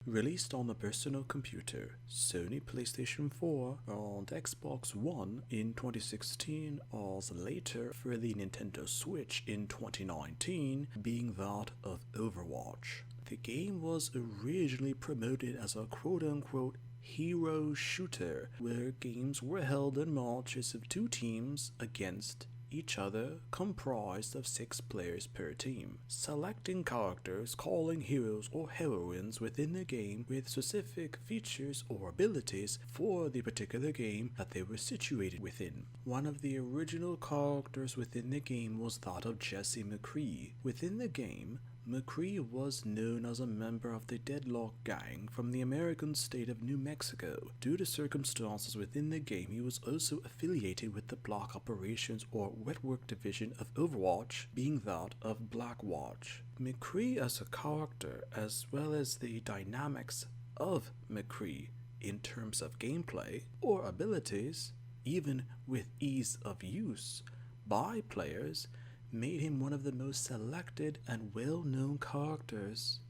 Released on the personal computer, Sony PlayStation 4 and Xbox One in 2016, as later for the Nintendo Switch in 2019, being that of Overwatch. The game was originally promoted as a quote-unquote hero shooter, where games were held in matches of two teams against each other, comprised of 6 players per team, selecting characters, calling heroes or heroines within the game with specific features or abilities for the particular game that they were situated within. One of the original characters within the game was that of Jessie McCree. Within the game, McCree was known as a member of the Deadlock Gang from the American state of New Mexico. Due to circumstances within the game, he was also affiliated with the Black Operations or Wetwork division of Overwatch, being that of Blackwatch. McCree as a character, as well as the dynamics of McCree in terms of gameplay or abilities, even with ease of use by players, made him one of the most selected and well-known characters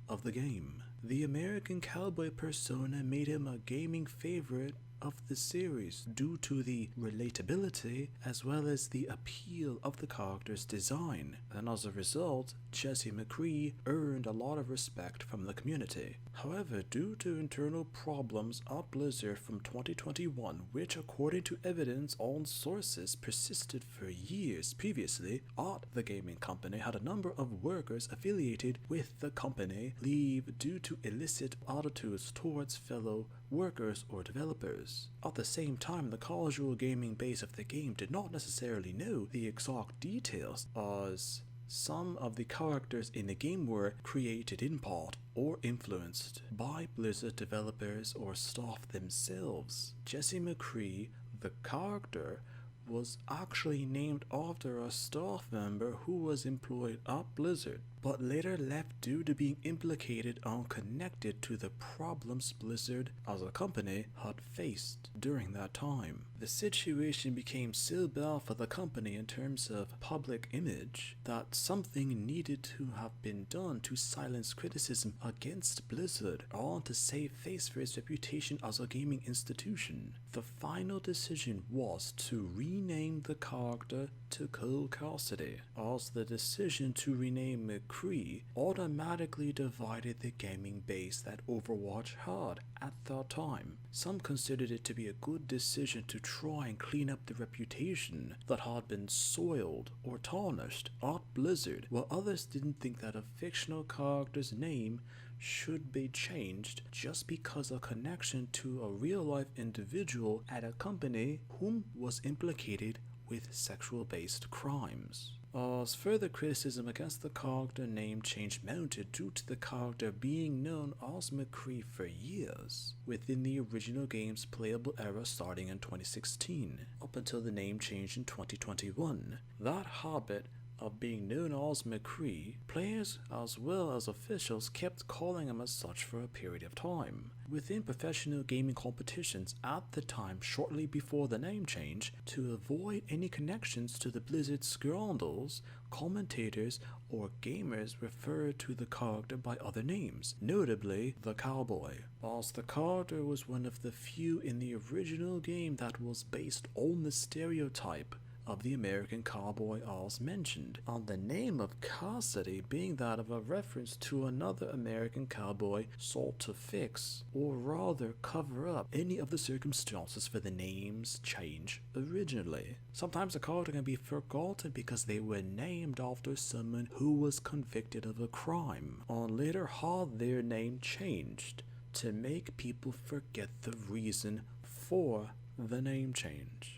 of the game. The American cowboy persona made him a gaming favorite of the series due to the relatability as well as the appeal of the character's design, and as a result, Jessie McCree earned a lot of respect from the community. However, due to internal problems at Blizzard from 2021, which according to evidence on sources persisted for years previously at the gaming company, had a number of workers affiliated with the company leave due to illicit attitudes towards fellow workers or developers. At the same time, the casual gaming base of the game did not necessarily know the exact details, as some of the characters in the game were created in part or influenced by Blizzard developers or staff themselves. Jessie McCree, the character, was actually named after a staff member who was employed at Blizzard, but later left due to being implicated and connected to the problems Blizzard as a company had faced during that time. The situation became so bad for the company in terms of public image that something needed to have been done to silence criticism against Blizzard and to save face for its reputation as a gaming institution. The final decision was to rename the character to Cole Cassidy, as the decision to rename McCree automatically divided the gaming base that Overwatch had at that time. Some considered it to be a good decision to try and clean up the reputation that had been soiled or tarnished at Blizzard, while others didn't think that a fictional character's name should be changed just because a connection to a real-life individual at a company whom was implicated with sexual-based crimes. As further criticism against the character name change mounted due to the character being known as McCree for years within the original game's playable era starting in 2016 up until the name change in 2021. That habit of being known as McCree, players as well as officials kept calling him as such for a period of time. Within professional gaming competitions at the time shortly before the name change, to avoid any connections to the Blizzard scandals, commentators or gamers referred to the character by other names, notably the Cowboy, as the character was one of the few in the original game that was based on the stereotype of the American cowboy as mentioned, and the name of Cassidy being that of a reference to another American cowboy sought to fix, or rather cover up, any of the circumstances for the name's change originally. Sometimes a character can be forgotten because they were named after someone who was convicted of a crime, and later had their name changed to make people forget the reason for the name change.